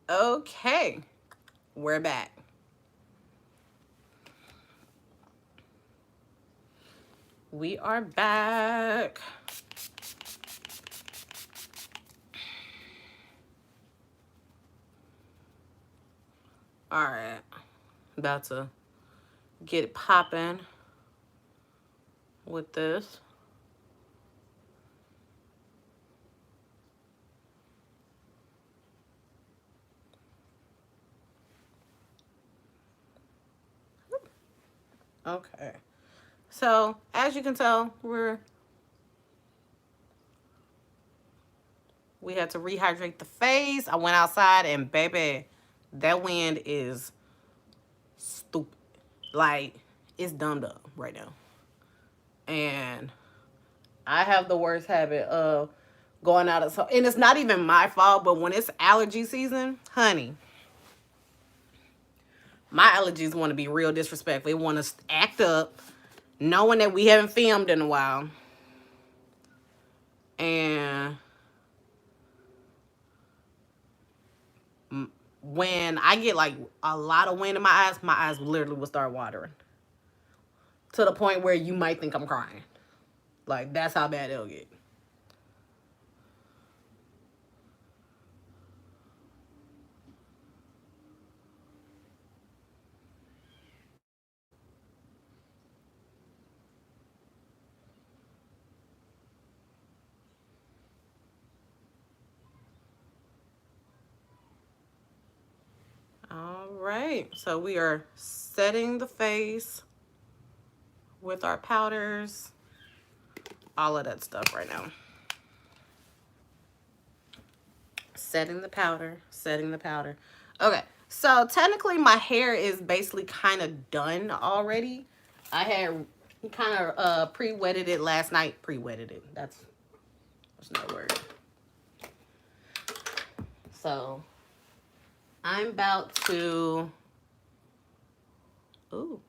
Okay, we're back. We are back. All right, about to get it popping with this. Okay, so as you can tell, we had to rehydrate the face. I went outside and baby, that wind is stupid. Like, it's dumb right now. And I have the worst habit of going out of, and it's not even my fault, but when it's allergy season, honey, my allergies want to be real disrespectful. They want to act up, knowing that we haven't filmed in a while. And when I get like a lot of wind in my eyes literally will start watering to the point where you might think I'm crying. Like, that's how bad it'll get. All right, so we are setting the face with our powders, all of that stuff right now. Setting the powder, setting the powder. Okay, so technically my hair is basically kind of done already. I had kind of pre-wetted it last night. Pre-wetted it. That's no word. So I'm about to. Ooh.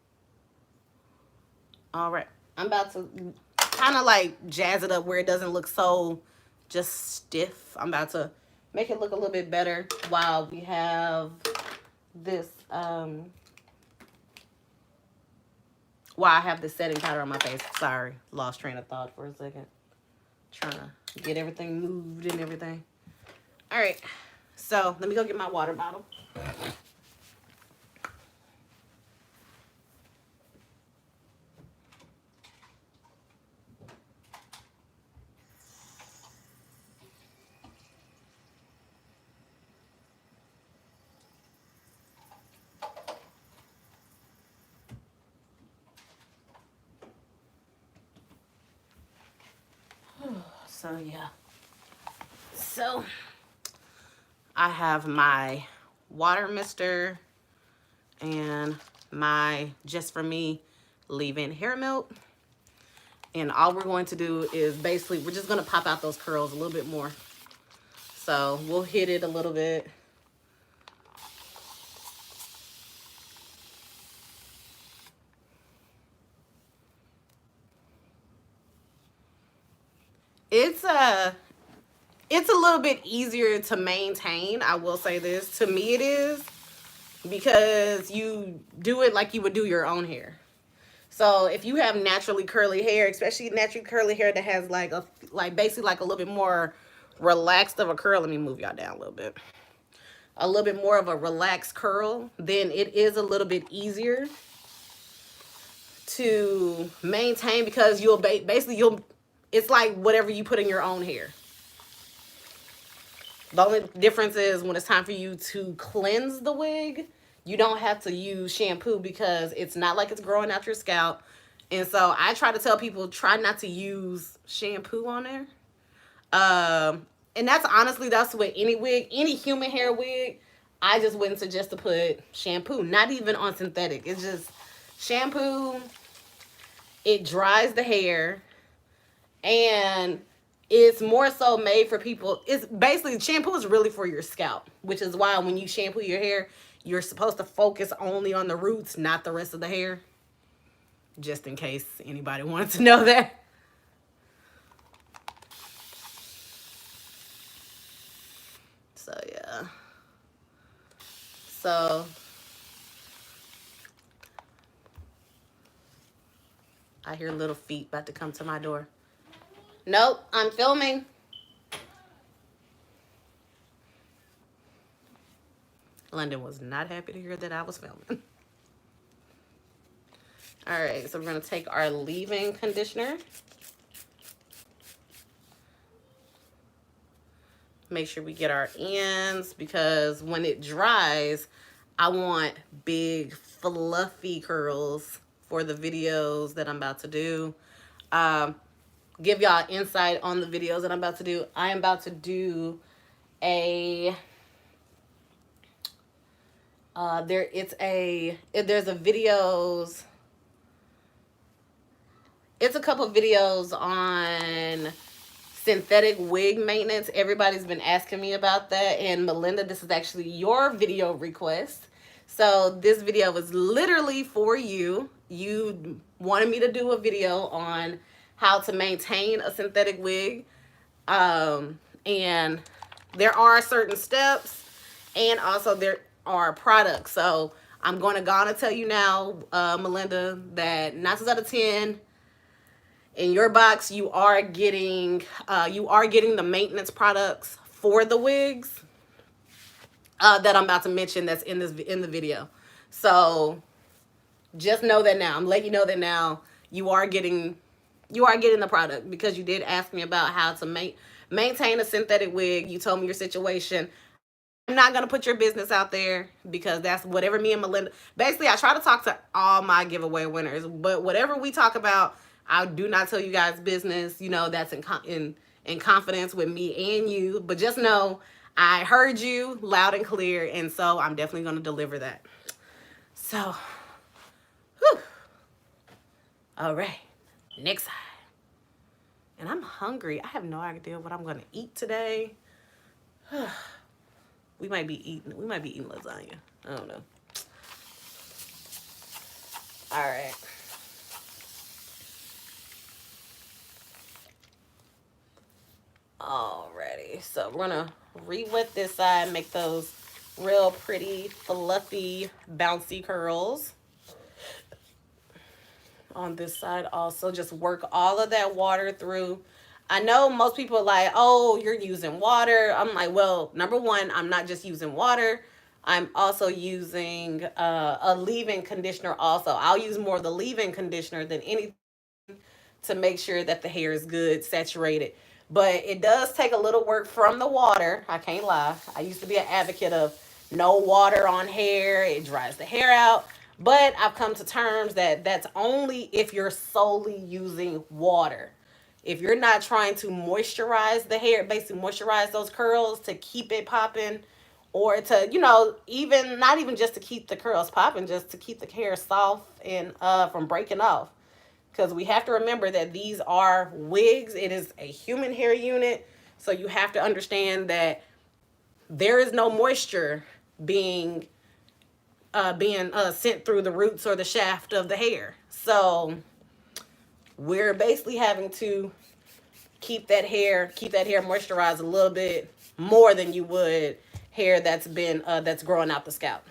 All right. I'm about to kind of like jazz it up where it doesn't look so just stiff. I'm about to make it look a little bit better while we have this while I have the setting powder on my face. Sorry, lost train of thought for a second. Trying to get everything moved and everything. All right, so let me go get my water bottle. So yeah. So I have my water mister and my Just For Me leave-in hair milk. And all we're going to do is basically, we're just going to pop out those curls a little bit more. So we'll hit it a little bit. It's a little bit easier to maintain. I will say this. To me it is, because you do it like you would do your own hair. So if you have naturally curly hair, especially naturally curly hair that has like basically like a little bit more relaxed of a curl. Let me move y'all down a little bit. A little bit more of a relaxed curl, then it is a little bit easier to maintain, because you'll basically it's like whatever you put in your own hair. The only difference is when it's time for you to cleanse the wig, you don't have to use shampoo because it's not like it's growing out your scalp. And so I try to tell people, try not to use shampoo on there. And that's with any wig, any human hair wig. I just wouldn't suggest to put shampoo, not even on synthetic. It's just shampoo. It dries the hair, and it's more so made for people. It's basically, shampoo is really for your scalp, which is why when you shampoo your hair, you're supposed to focus only on the roots, not the rest of the hair. Just in case anybody wanted to know that. So yeah. So I hear little feet about to come to my door. Nope, I'm filming. London was not happy to hear that I was filming. All right, so we're going to take our leave-in conditioner. Make sure we get our ends, because when it dries, I want big, fluffy curls for the videos that I'm about to do. Give y'all insight on the videos that I'm about to do. I am about to do a there's a videos. It's a couple videos on synthetic wig maintenance. Everybody's been asking me about that, and Melinda, this is actually your video request. So this video was literally for you. You wanted me to do a video on how to maintain a synthetic wig, and there are certain steps, and also there are products. So I'm going to gonna tell you now, Melinda, that 9 times out of 10, in your box, you are getting the maintenance products for the wigs that I'm about to mention. That's in the video. So just know that now. I'm letting you know that now you are getting the product, because you did ask me about how to maintain a synthetic wig. You told me your situation. I'm not going to put your business out there, because that's whatever me and Melinda, basically I try to talk to all my giveaway winners, but whatever we talk about, I do not tell you guys business. You know, that's in confidence with me and you. But just know I heard you loud and clear, and so I'm definitely going to deliver that. So, whew. All right, next side. And I'm hungry. I have no idea what I'm going to eat today. We might be eating lasagna. I don't know. All right. Alrighty, so we're gonna re-wet this side, make those real pretty, fluffy, bouncy curls. On this side also, just work all of that water through. I know most people are like, oh, you're using water. I'm like, well, number one, I'm not just using water. I'm also using a leave-in conditioner also. I'll use more of the leave-in conditioner than anything to make sure that the hair is good, saturated. But it does take a little work from the water. I can't lie. I used to be an advocate of no water on hair. It dries the hair out. But I've come to terms that that's only if you're solely using water. If you're not trying to moisturize the hair, basically moisturize those curls to keep it popping, or to, you know, even not even just to keep the curls popping, just to keep the hair soft and from breaking off. Because we have to remember that these are wigs. It is a human hair unit. So you have to understand that there is no moisture being sent through the roots or the shaft of the hair. So we're basically having to keep that hair moisturized a little bit more than you would hair that's been that's growing out the scalp.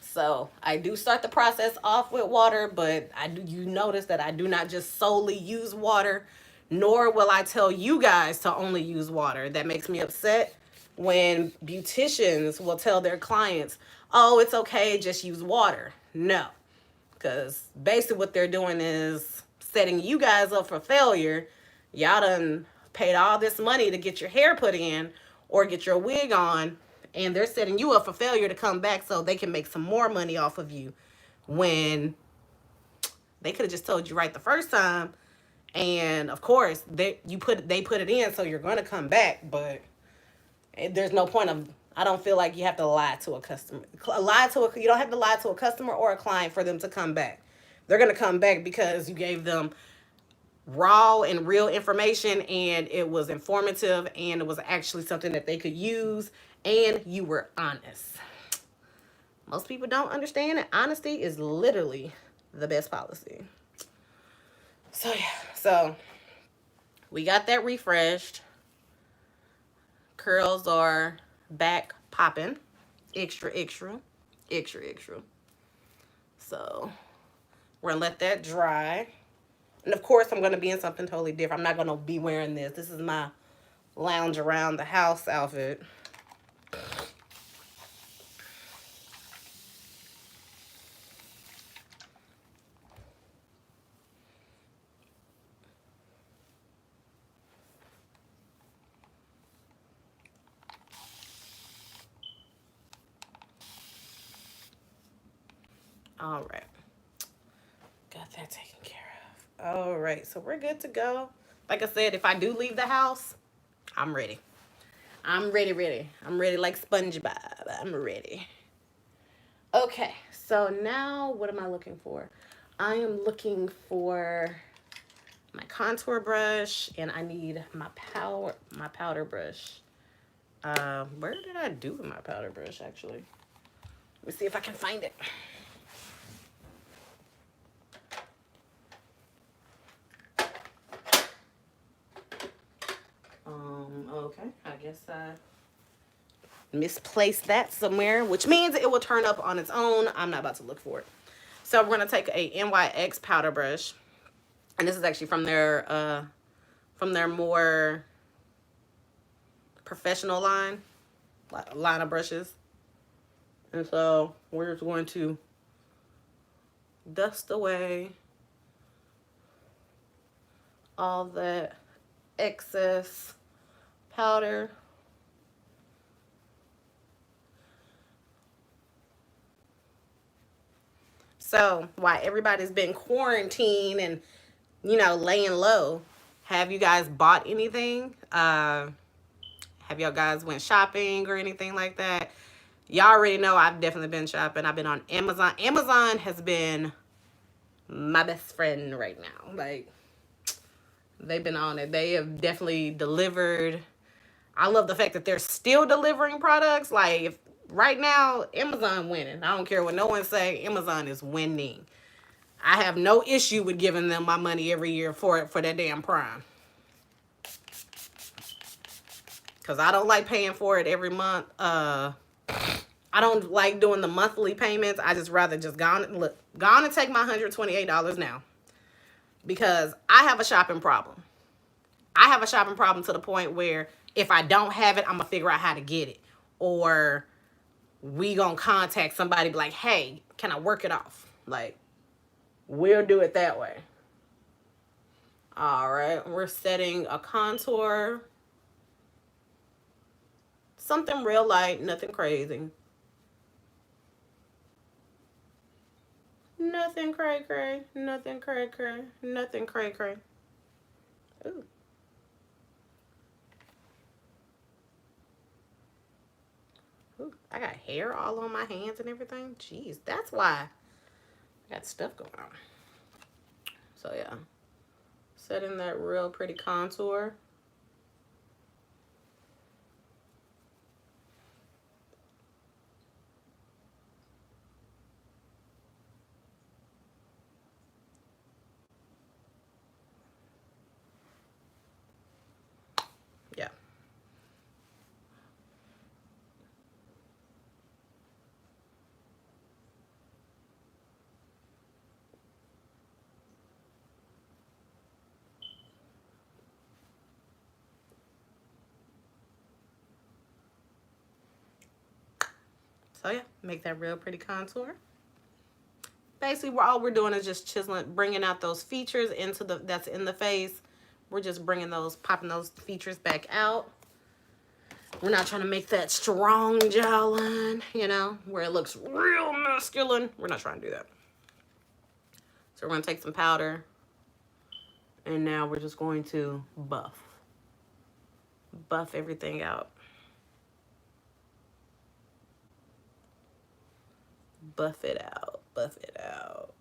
So I do start the process off with water, but you notice that I do not just solely use water, nor will I tell you guys to only use water. That makes me upset when beauticians will tell their clients, oh, it's okay, just use water. No, because basically what they're doing is setting you guys up for failure. Y'all done paid all this money to get your hair put in or get your wig on, and they're setting you up for failure to come back so they can make some more money off of you, when they could have just told you right the first time. And of course they put it in, so you're going to come back. But there's no point of, I don't feel like you have to lie to a customer. You don't have to lie to a customer or a client for them to come back. They're going to come back because you gave them raw and real information, and it was informative, and it was actually something that they could use, and you were honest. Most people don't understand that honesty is literally the best policy. So yeah, so we got that refreshed. Curls are back popping. Extra, extra, extra, extra. So we're gonna let that dry. And of course, I'm gonna be in something totally different. I'm not gonna be wearing this. This is my lounge around the house outfit. All right. Got that taken care of. All right. So we're good to go. Like I said, if I do leave the house, I'm ready. I'm ready, ready. I'm ready like SpongeBob. I'm ready. Okay. So now what am I looking for? I am looking for my contour brush and I need my powder brush. Where did I do my powder brush actually? Let me see if I can find it. Okay, I guess I misplaced that somewhere, which means it will turn up on its own. I'm not about to look for it. So we're gonna take a NYX powder brush, and this is actually from their more professional line of brushes. And so we're just going to dust away all that excess powder. So while everybody's been quarantined and, you know, laying low, have you guys bought anything? Have y'all guys went shopping or anything like that? Y'all already know I've definitely been shopping. I've been on Amazon. Amazon has been my best friend right now. Like, they've been on it. They have definitely delivered. I love the fact that they're still delivering products. Like, if right now, Amazon winning. I don't care what no one say. Amazon is winning. I have no issue with giving them my money every year for that damn Prime. Because I don't like paying for it every month. I don't like doing the monthly payments. I just rather just go on and take my $128 now. Because I have a shopping problem. I have a shopping problem to the point where if I don't have it, I'm going to figure out how to get it. Or we going to contact somebody be like, hey, can I work it off? Like, we'll do it that way. All right. We're setting a contour. Something real light, nothing crazy. Nothing cray cray, nothing cray cray, nothing cray cray. Ooh. Ooh, I got hair all on my hands and everything. Jeez, that's why I got stuff going on. So yeah, setting that real pretty contour. Yeah. So yeah, make that real pretty contour. Basically, all we're doing is just chiseling, bringing out those features into that's in the face. We're just bringing those, popping those features back out. We're not trying to make that strong jawline, you know, where it looks real masculine. We're not trying to do that. So we're going to take some powder. And now we're just going to buff everything out. Buff it out. Buff it out.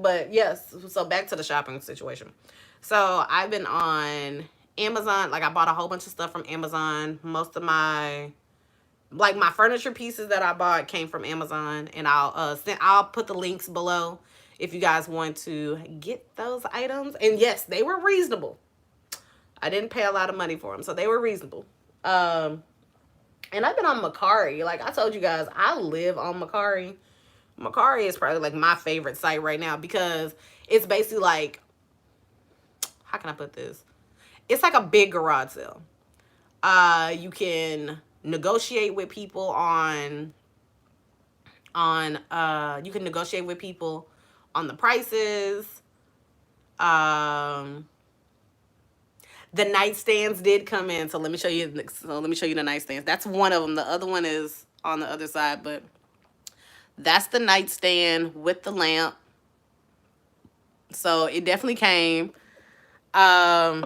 But yes, so back to the shopping situation. So I've been on Amazon. Like, I bought a whole bunch of stuff from Amazon. Most of my furniture pieces that I bought came from Amazon, and I'll put the links below if you guys want to get those items. And yes, they were reasonable. I didn't pay a lot of money for them, so they were reasonable. Um, and I've been on Macari. Like I told you guys, I live on Macari. Macari is probably like my favorite site right now because it's basically like, how can I put this? It's like a big garage sale. You can negotiate with people you can negotiate with people on the prices. Um, the nightstands did come in, so let me show you. So let me show you the nightstands. That's one of them. The other one is on the other side, but that's the nightstand with the lamp. So it definitely came. I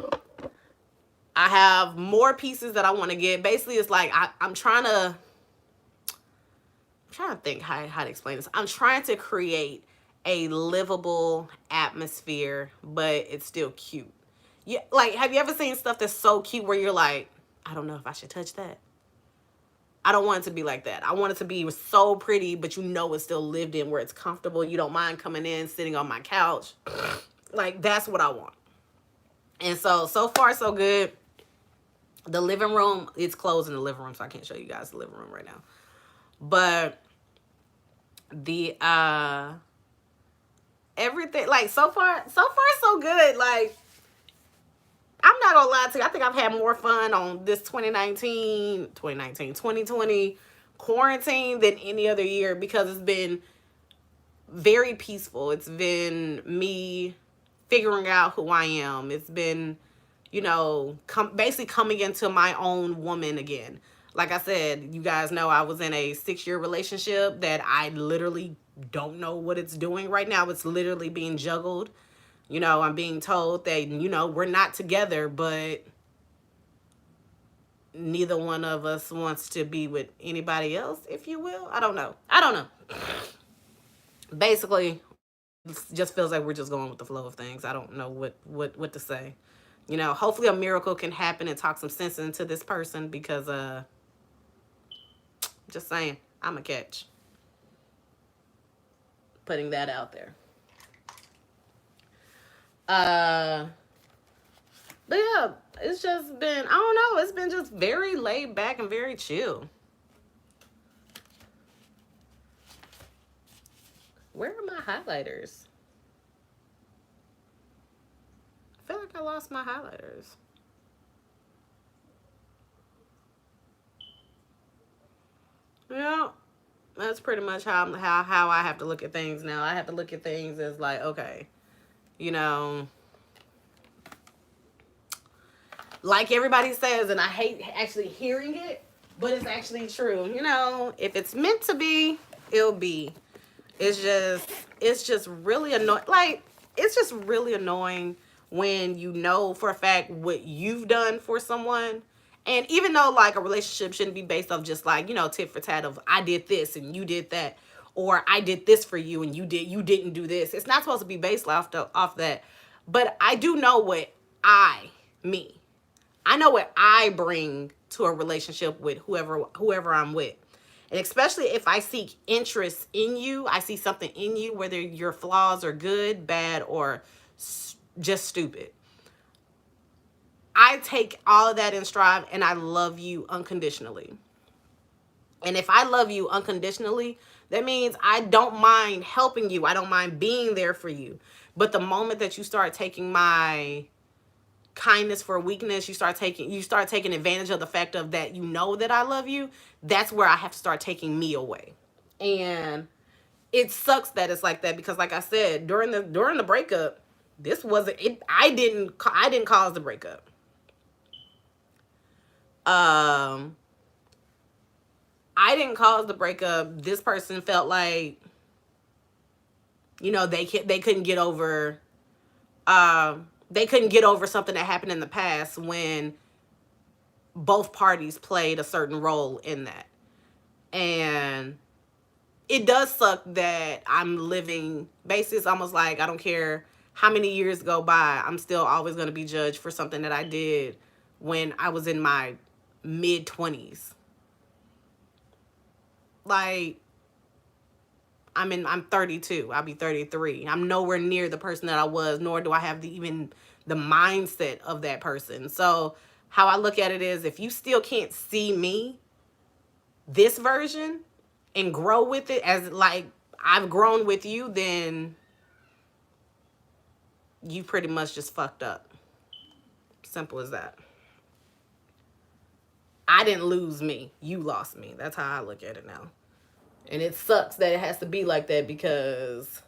have more pieces that I want to get. Basically, it's like I'm trying to think how to explain this. I'm trying to create a livable atmosphere, but it's still cute. Yeah, like have you ever seen stuff that's so cute where you're like, I don't know if I should touch that. I don't want it to be like that. I want it to be so pretty, but you know it's still lived in, where it's comfortable. You don't mind coming in, sitting on my couch. Like that's what I want. And so far so good. The living room, it's closed in the living room, so I can't show you guys the living room right now. But the everything, like so far so good. Like I'm not gonna lie to you, I think I've had more fun on this 2020 quarantine than any other year, because it's been very peaceful. It's been me figuring out who I am. It's been, you know, basically coming into my own woman again. Like I said, you guys know I was in a 6-year relationship that I literally don't know what it's doing right now. It's literally being juggled. You know, I'm being told that, you know, we're not together, but neither one of us wants to be with anybody else, if you will. I don't know. Basically, it just feels like we're just going with the flow of things. I don't know what to say. You know, hopefully a miracle can happen and talk some sense into this person, because just saying, I'm a catch. Putting that out there. But yeah, it's just been, I don't know, it's been just very laid back and very chill. Where are my highlighters? I feel like I lost my highlighters. Yeah, that's pretty much how I have to look at things now. I have to look at things as like, okay, you know, like everybody says, and I hate actually hearing it, but it's actually true. You know, if it's meant to be, it'll be. It's just really annoying. Like, it's just really annoying when you know for a fact what you've done for someone. And even though like a relationship shouldn't be based off just like, you know, tit for tat of I did this and you did that, or I did this for you and you didn't do this. It's not supposed to be based off that. But I do know what I know what I bring to a relationship with whoever I'm with. And especially if I seek interest in you, I see something in you, whether your flaws are good, bad, or just stupid. I take all of that in stride, and I love you unconditionally. And if I love you unconditionally, that means I don't mind helping you. I don't mind being there for you. But the moment that you start taking my kindness for weakness, you start taking advantage of the fact of that, you know that I love you, that's where I have to start taking me away. And it sucks that it's like that, because like I said, during the breakup, this wasn't it. I didn't cause the breakup. um I didn't cause the breakup. This person felt like, you know, they couldn't get over something that happened in the past, when both parties played a certain role in that. And it does suck that I'm living basis almost like, I don't care how many years go by, I'm still always going to be judged for something that I did when I was in my mid 20s. Like, I'm 32. I'll be 33. I'm nowhere near the person that I was, nor do I have even the mindset of that person. So how I look at it is, if you still can't see me, this version, and grow with it as like I've grown with you, then you pretty much just fucked up. Simple as that. I didn't lose me. You lost me. That's how I look at it now. And it sucks that it has to be like that, because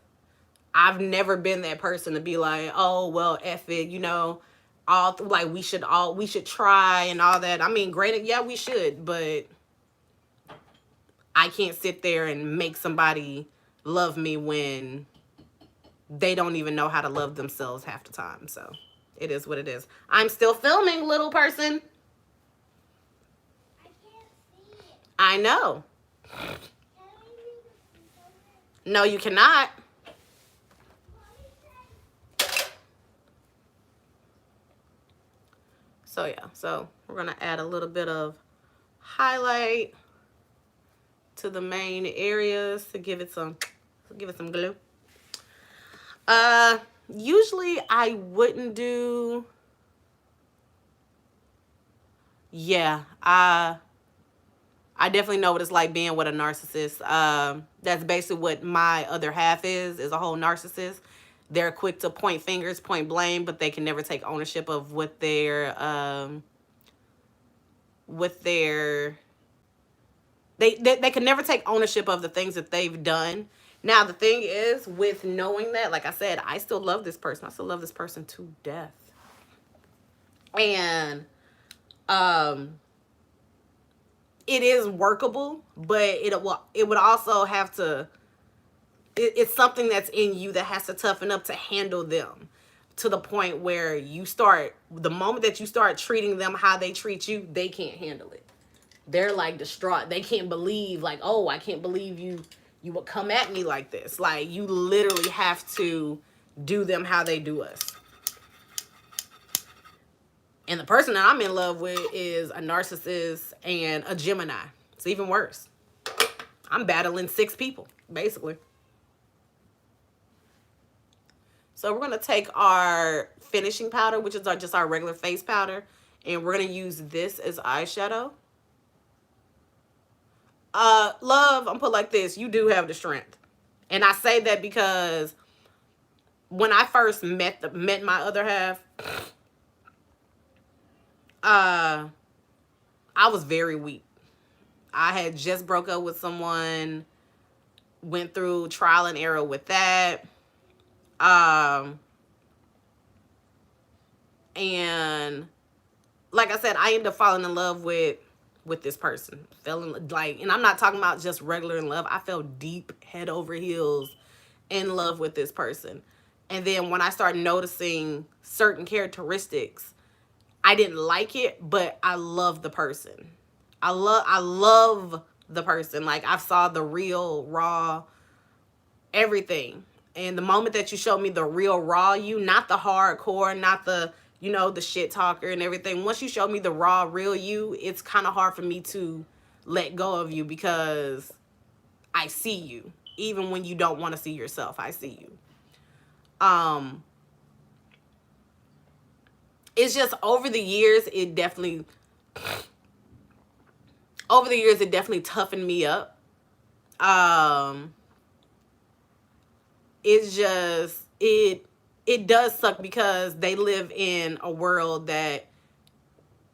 I've never been that person to be like, oh, well, F it, you know, all like we should try and all that. I mean, granted, yeah, we should, but I can't sit there and make somebody love me when they don't even know how to love themselves half the time. So it is what it is. I'm still filming, little person. I know. No, you cannot. So yeah, so we're gonna add a little bit of highlight to the main areas to give it some glue. Usually I wouldn't do. Yeah, I definitely know what it's like being with a narcissist. That's basically what my other half is a whole narcissist. They're quick to point fingers, point blame, but they can never take ownership of what they can never take ownership of the things that they've done. Now, the thing is, with knowing that, like I said, I still love this person. I still love this person to death. And it is workable, but it would also have to, it's something that's in you that has to toughen up to handle them, to the point where the moment that you start treating them how they treat you, they can't handle it. They're like distraught. They can't believe, like, oh, I can't believe you would come at me like this. Like, you literally have to do them how they do us. And the person that I'm in love with is a narcissist and a Gemini. It's even worse. I'm battling 6 people, basically. So we're going to take our finishing powder, which is just our regular face powder, and we're going to use this as eyeshadow. Love, I'm put like this, you do have the strength. And I say that because when I first met my other half, I was very weak. I had just broke up with someone, went through trial and error with that. And like I said, I ended up falling in love with this person. And I'm not talking about just regular in love. I fell deep, head over heels in love with this person. And then when I started noticing certain characteristics, I didn't like it, but I love the person. I love the person. Like, I saw the real, raw, everything. And the moment that you showed me the real, raw you, not the hardcore, not the, you know, the shit talker and everything. Once you showed me the raw, real you, it's kind of hard for me to let go of you, because I see you. Even when you don't want to see yourself, I see you. It's just over the years, it definitely toughened me up. It's just, it does suck, because they live in a world that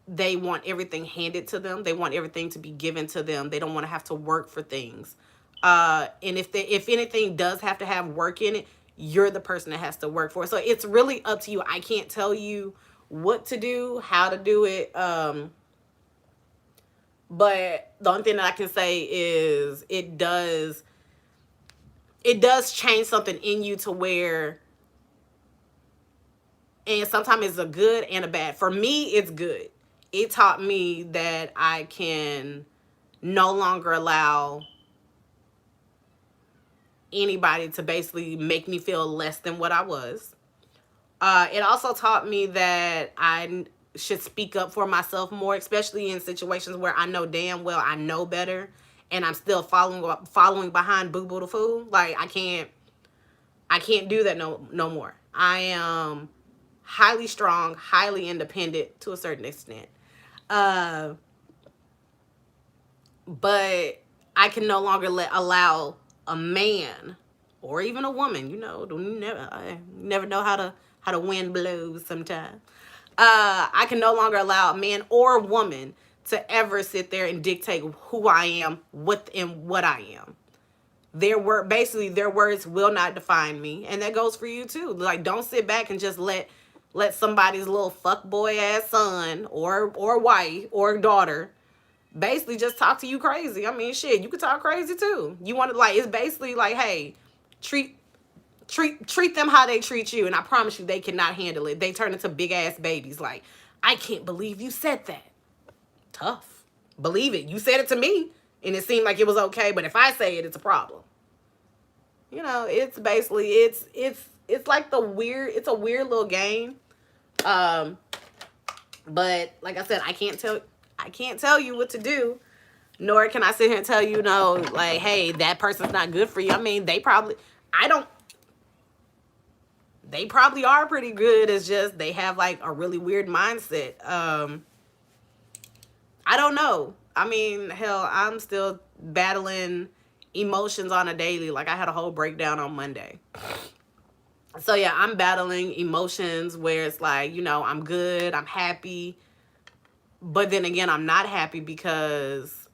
they want everything handed to them. They want everything to be given to them. They don't want to have to work for things. And if anything does have to have work in it, you're the person that has to work for it. So it's really up to you. I can't tell you what to do, how to do it. But the only thing that I can say is it does change something in you, to where, and sometimes it's a good and a bad. For me, it's good. It taught me that I can no longer allow anybody to basically make me feel less than what I was. It also taught me that I should speak up for myself more, especially in situations where I know damn well I know better, and I'm still following behind Boo Boo the Fool. Like, I can't do that no more. I am highly strong, highly independent to a certain extent. Uh, but I can no longer allow a man or even a woman, I never know how to wind blows sometimes. I can no longer allow a man or a woman to ever sit there and dictate who I am, what I am. Their words will not define me, and that goes for you too. Like, don't sit back and just let somebody's little fuckboy ass son or wife or daughter basically just talk to you crazy. I mean, shit, you could talk crazy too. You want to, like, it's basically like, hey, treat them how they treat you, and I promise you they cannot handle it. They turn into big ass babies. Like, I can't believe you said that. Tough. Believe it. You said it to me, and it seemed like it was okay, but if I say it, it's a problem. It's basically it's like it's a weird little game. But like I said, I can't tell you what to do, nor can I sit here and tell you, like, hey, that person's not good for you. I mean, they probably are pretty good. It's just they have like a really weird mindset. I don't know. I mean, hell, I'm still battling emotions on a daily. Like, I had a whole breakdown on Monday. So yeah, I'm battling emotions where it's like, I'm good, I'm happy, but then again, I'm not happy because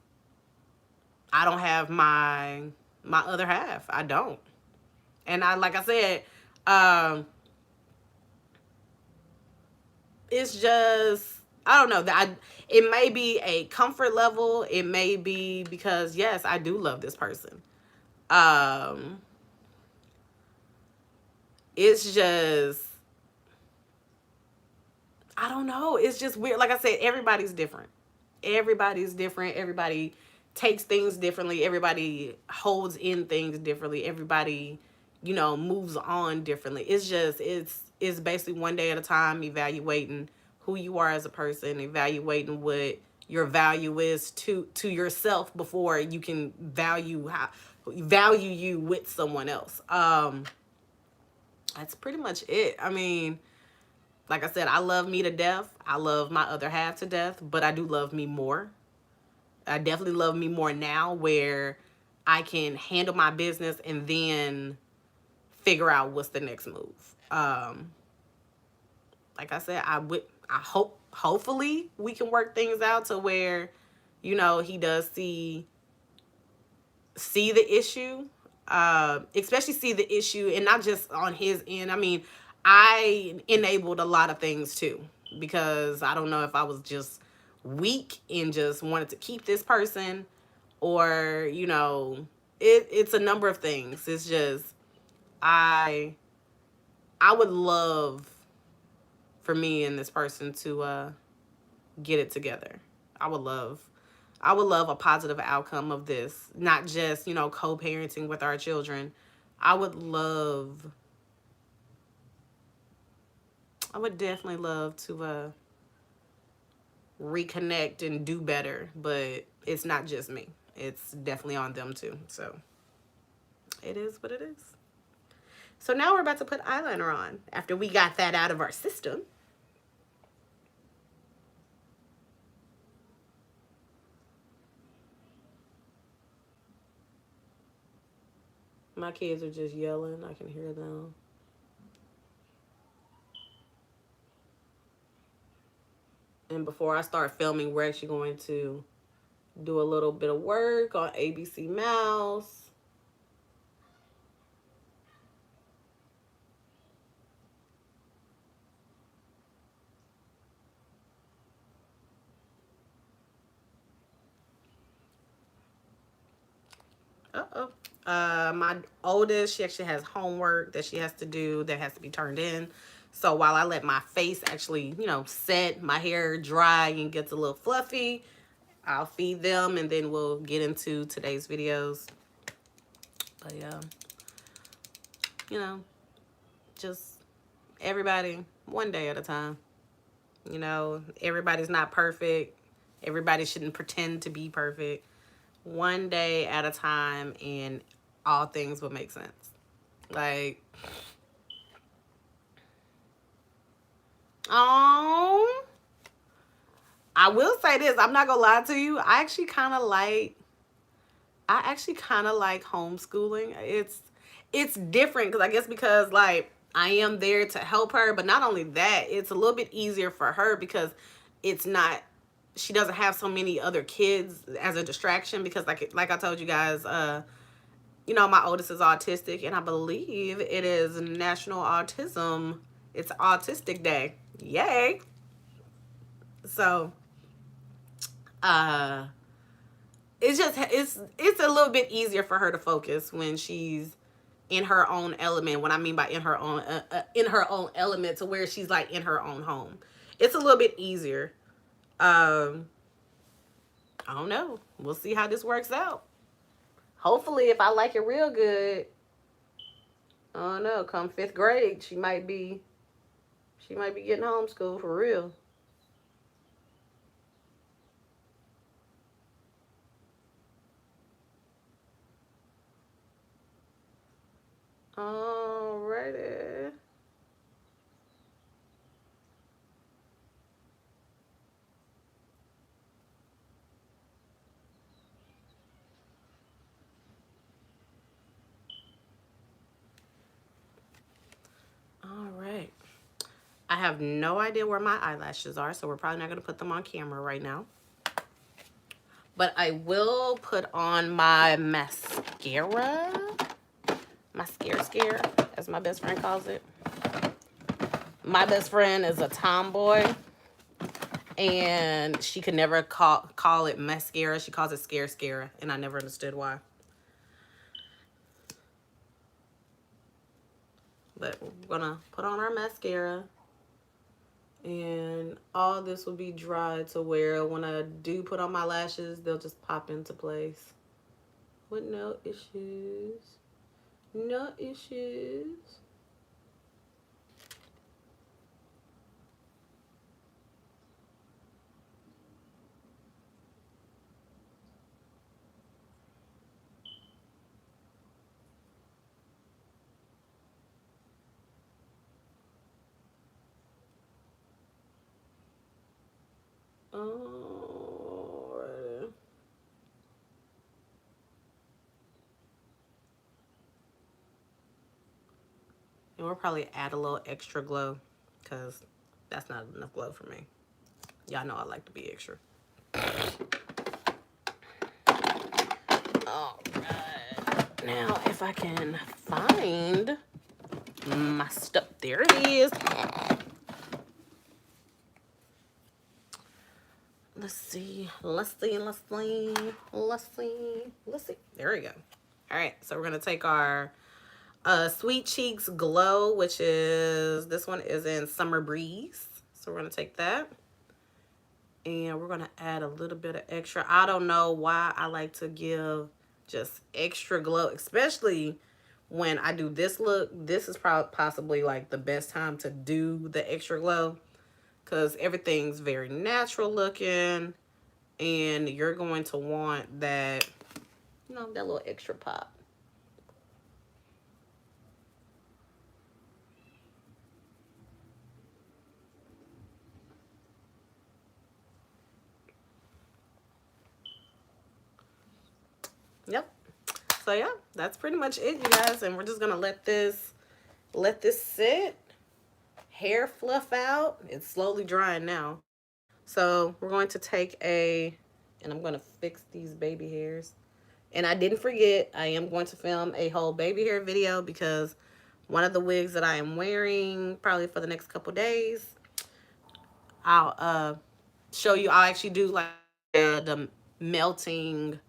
I don't have my other half. I don't. And like I said, it's just, I don't know, that it may be a comfort level. It may be because, yes, I do love this person. It's just, I don't know. It's just weird. Like I said, everybody's different. Everybody's different. Everybody takes things differently. Everybody holds in things differently. Everybody, moves on differently. It's basically one day at a time, evaluating who you are as a person, evaluating what your value is to yourself before you can value you with someone else. That's pretty much it. I mean, like I said, I love me to death. I love my other half to death, but I do love me more. I definitely love me more now, where I can handle my business and then figure out what's the next move. Like I said, hopefully we can work things out to where, he does see the issue, especially see the issue, and not just on his end. I mean, I enabled a lot of things too, because I don't know if I was just weak and just wanted to keep this person, or it's a number of things. It's just, I would love for me and this person to get it together. I would love a positive outcome of this, not just, co-parenting with our children. I would definitely love to reconnect and do better, but it's not just me. It's definitely on them too. So it is what it is. So now we're about to put eyeliner on after we got that out of our system. My kids are just yelling. I can hear them. And before I start filming, we're actually going to do a little bit of work on ABC Mouse. Uh-oh. My oldest, she actually has homework that she has to do that has to be turned in. So while I let my face actually, set, my hair dry and gets a little fluffy, I'll feed them, and then we'll get into today's videos. But yeah, just everybody one day at a time. Everybody's not perfect. Everybody shouldn't pretend to be perfect. One day at a time, and all things will make sense. Like, oh, I will say this, I'm not gonna lie to you. I actually kind of like homeschooling. It's different because I guess because like I am there to help her, but not only that, it's a little bit easier for her because it's not she doesn't have so many other kids as a distraction because like I told you guys, you know, my oldest is autistic and I believe it is National Autism. It's Autistic Day. Yay. So, uh it's a little bit easier for her to focus when she's in her own element. What I mean by in her own element, to where she's like in her own home, it's a little bit easier. um I don't know, we'll see how this works out. Hopefully if I like it real good, I don't know, come 5th grade she might be getting homeschooled for real. Alrighty. All right. I have no idea where my eyelashes are, so we're probably not going to put them on camera right now. But I will put on my mascara. Mascara scare, as my best friend calls it. My best friend is a tomboy, and she could never call it mascara. She calls it scare, and I never understood why. But we're going to put on our mascara. And all this will be dry to where when I do put on my lashes, they'll just pop into place with no issues. No issues. Alright. And we'll probably add a little extra glow because that's not enough glow for me. Y'all know I like to be extra. Alright. Now, if I can find my stuff. There it is. Let's see. There we go. All right, so we're gonna take our Sweet Cheeks Glow, which is, this one is in Summer Breeze. So we're gonna take that, and we're gonna add a little bit of extra. I don't know why I like to give just extra glow, especially when I do this look. This is probably possibly like the best time to do the extra glow because everything's very natural looking, and you're going to want that, you know, that little extra pop. Yep. So yeah, that's pretty much it, you guys, and we're just gonna let this sit. Hair fluff out. It's slowly drying now. So we're going to take and I'm going to fix these baby hairs. And I didn't forget, I am going to film a whole baby hair video because one of the wigs that I am wearing probably for the next couple days, I'll show you. I'll actually do like the melting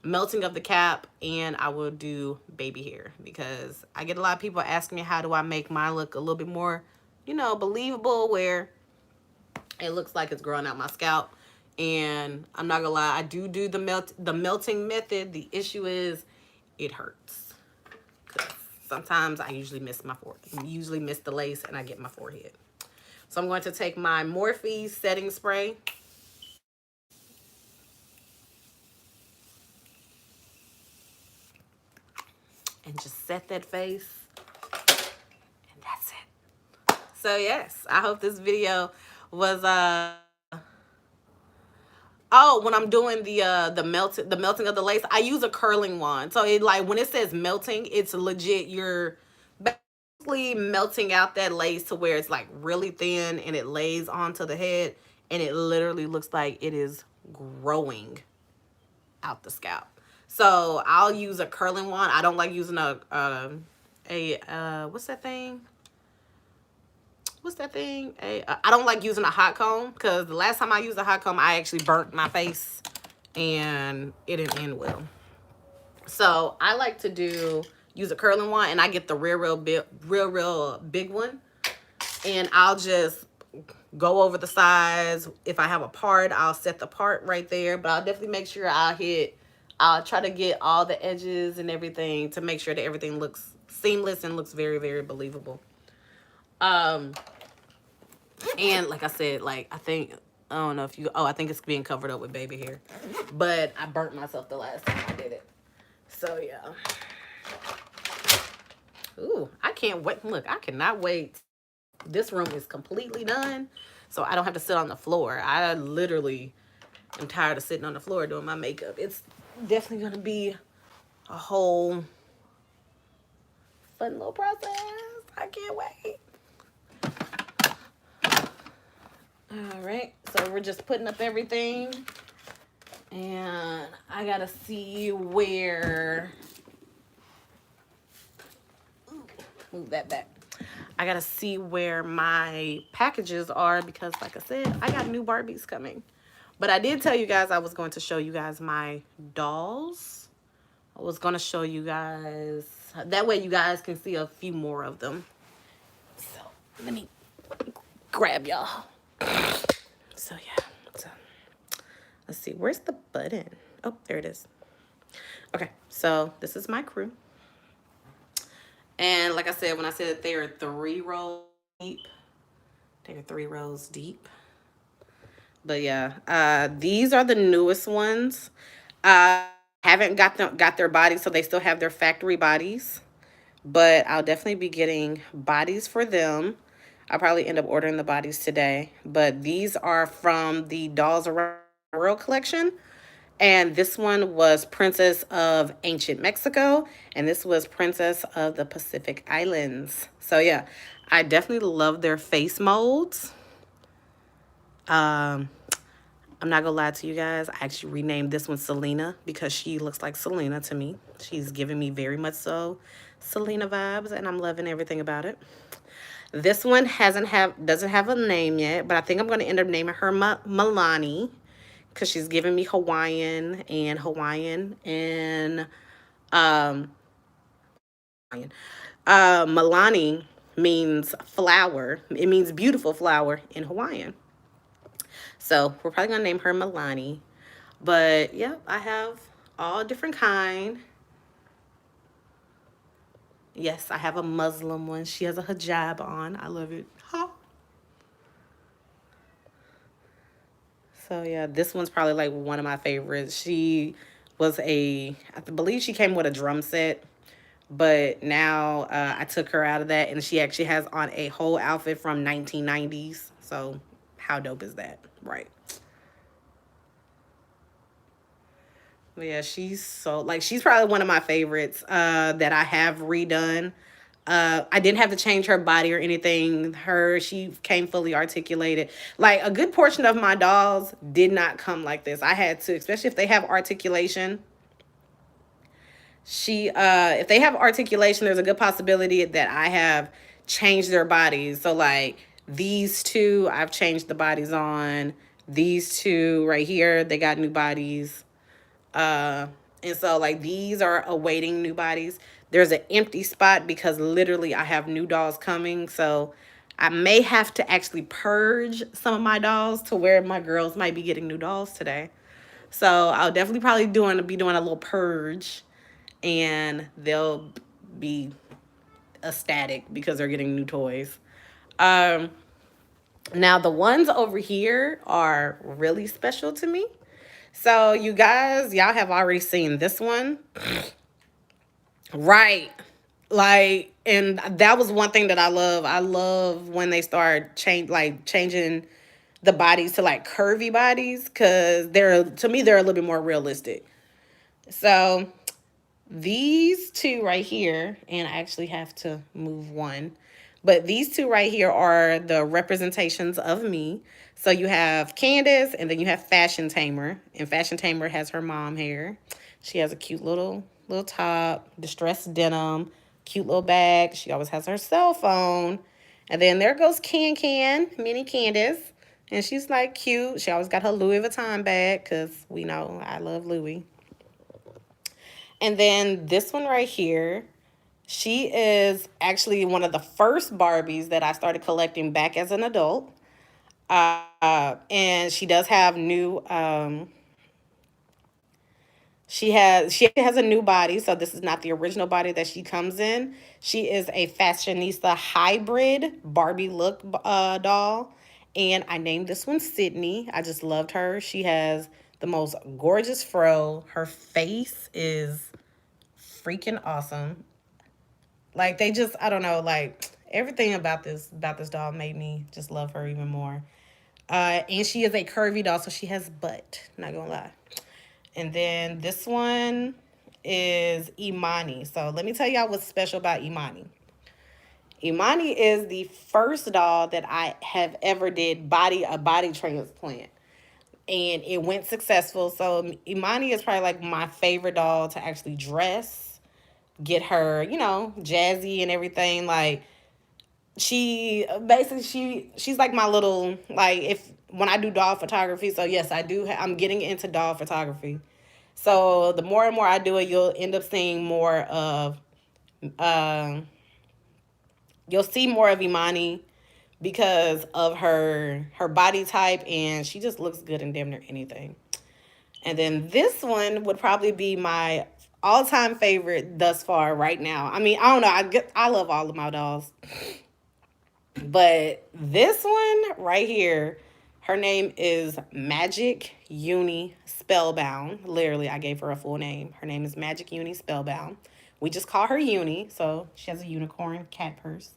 of the cap, and I will do baby hair because I get a lot of people asking me how do I make mine look a little bit more, you know, believable, where it looks like it's growing out my scalp. And I'm not gonna lie, I do the melting method. The issue is it hurts. Sometimes I usually miss the lace and I get my forehead. So I'm going to take my Morphe setting spray. And just set that face. And that's it. So yes, I hope this video was oh, when I'm doing the melting of the lace, I use a curling wand. So it like when it says melting, it's legit. You're basically melting out that lace to where it's like really thin and it lays onto the head, and it literally looks like it is growing out the scalp. So I'll use a curling wand. I don't like using a what's that thing? What's that thing? I don't like using a hot comb because the last time I used a hot comb, I actually burnt my face and it didn't end well. So I like to use a curling wand, and I get the real big one, and I'll just go over the sides. If I have a part, I'll set the part right there, but I'll definitely make sure I'll try to get all the edges and everything to make sure that everything looks seamless and looks very, very believable. Um, and like I said, like I don't know if you, oh, I think it's being covered up with baby hair, but I burnt myself the last time I did it. So yeah. Ooh, I can't wait. Look, I cannot wait. This room is completely done, so I don't have to sit on the floor. I literally am tired of sitting on the floor doing my makeup. It's definitely going to be a whole fun little process. I can't wait. All right, so we're just putting up everything, and I gotta see where. Ooh, move that back. I gotta see where my packages are because, like I said, I got new Barbies coming. But I did tell you guys I was going to show you guys my dolls. I was going to show you guys. That way you guys can see a few more of them. So let me grab y'all. So yeah. So, let's see. Where's the button? Oh, there it is. Okay. So this is my crew. And like I said, when I said they are 3 rows deep, they're 3 rows deep. But yeah, these are the newest ones. Haven't got their bodies, so they still have their factory bodies. But I'll definitely be getting bodies for them. I'll probably end up ordering the bodies today. But these are from the Dolls Around the World collection. And this one was Princess of Ancient Mexico. And this was Princess of the Pacific Islands. So yeah, I definitely love their face molds. I'm not gonna lie to you guys. I actually renamed this one Selena because she looks like Selena to me. She's giving me very much so Selena vibes, and I'm loving everything about it. This one doesn't have a name yet, but I think I'm gonna end up naming her Milani because she's giving me Hawaiian and um Milani means flower. It means beautiful flower in Hawaiian. So we're probably gonna name her Milani. But yeah, I have all different kind. Yes, I have a Muslim one. She has a hijab on. I love it. Huh. So yeah, this one's probably like one of my favorites. I believe she came with a drum set, but now I took her out of that, and she actually has on a whole outfit from 1990s. So how dope is that, right? But yeah, she's probably one of my favorites that I have redone. I didn't have to change her body or anything. She came fully articulated. Like a good portion of my dolls did not come like this. I had to, especially if they have articulation. If they have articulation, there's a good possibility that I have changed their bodies. So like these two, I've changed the bodies on. These two right here, they got new bodies. And so like these are awaiting new bodies. There's an empty spot because literally I have new dolls coming. So I may have to actually purge some of my dolls to where my girls might be getting new dolls today. So I'll definitely probably be doing a little purge, and they'll be ecstatic because they're getting new toys. Now the ones over here are really special to me. So you guys, y'all have already seen this one. Right. Like, and that was one thing that I love. I love when they start changing the bodies to like curvy bodies because they're, to me, they're a little bit more realistic. So these two right here, and I actually have to move one, but these two right here are the representations of me. So you have Candace, and then you have Fashion Tamer, and Fashion Tamer has her mom hair. She has a cute little top, distressed denim, cute little bag. She always has her cell phone. And then there goes Mini Candace. And she's like cute. She always got her Louis Vuitton bag because we know I love Louis. And then this one right here, she is actually one of the first Barbies that I started collecting back as an adult. And she does have new she has a new body, so this is not the original body that she comes in. She is a fashionista hybrid Barbie look doll, and I named this one Sydney. I just loved her. She has the most gorgeous fro. Her face is freaking awesome. Like they just, I don't know, like everything about this doll made me just love her even more. And she is a curvy doll, so she has butt. Not gonna lie. And then this one is Imani. So let me tell y'all what's special about Imani. Imani is the first doll that I have ever did a body transplant. And it went successful. So Imani is probably like my favorite doll to actually dress, get her, jazzy and everything. Like she's like my little, like, if when I do doll photography. So yes, I'm getting into doll photography. So the more and more I do it, you'll end up seeing more of uh, you'll see more of Imani because of her body type, and she just looks good in damn near anything. And then this one would probably be my all-time favorite thus far right now. I mean, I don't know. I love all of my dolls. But this one right here, her name is Magic Uni Spellbound. Literally, I gave her a full name. Her name is Magic Uni Spellbound. We just call her Uni, so she has a unicorn cat purse.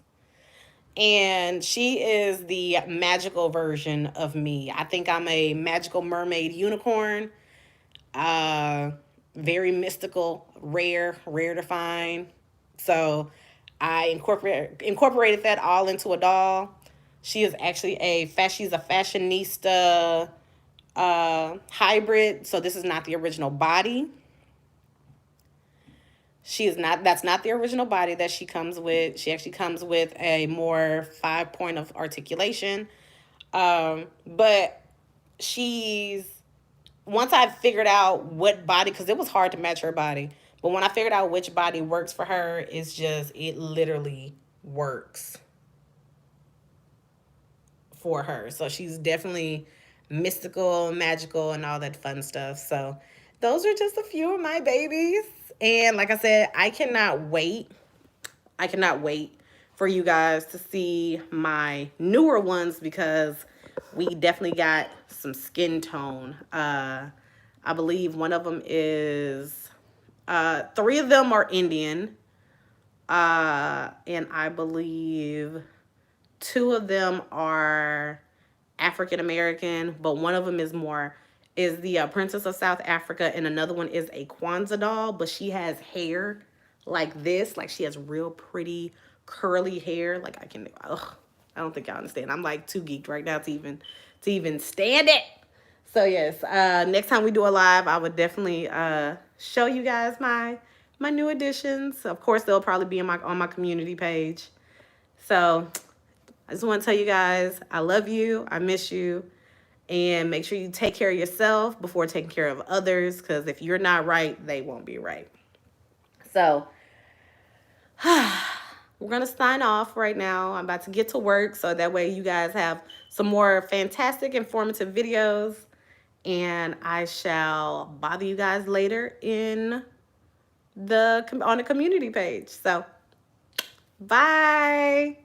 And she is the magical version of me. I think I'm a magical mermaid unicorn. Uh, Very mystical, rare to find. So I incorporated that all into a doll. She is actually she's a fashionista hybrid. So this is not the original body. That's not the original body that she comes with. She actually comes with a more 5-point of articulation. But she's once I figured out what body, because it was hard to match her body, but when I figured out which body works for her, it literally works for her. So she's definitely mystical, magical, and all that fun stuff. So those are just a few of my babies. And like I said, I cannot wait. I cannot wait for you guys to see my newer ones because we definitely got some skin tone. I believe one of them is, 3 of them are Indian. And I believe 2 of them are African American, but one of them is the Princess of South Africa, and another one is a Kwanzaa doll, but she has hair like this. Like she has real pretty curly hair. Like I don't think y'all understand. I'm like too geeked right now to even stand it. So yes, next time we do a live, I would definitely show you guys my new additions. Of course, they'll probably be on my community page. So I just want to tell you guys, I love you. I miss you. And make sure you take care of yourself before taking care of others, because if you're not right, they won't be right. So we're going to sign off right now. I'm about to get to work, so that way you guys have some more fantastic, informative videos. And I shall bother you guys later on the community page. So bye.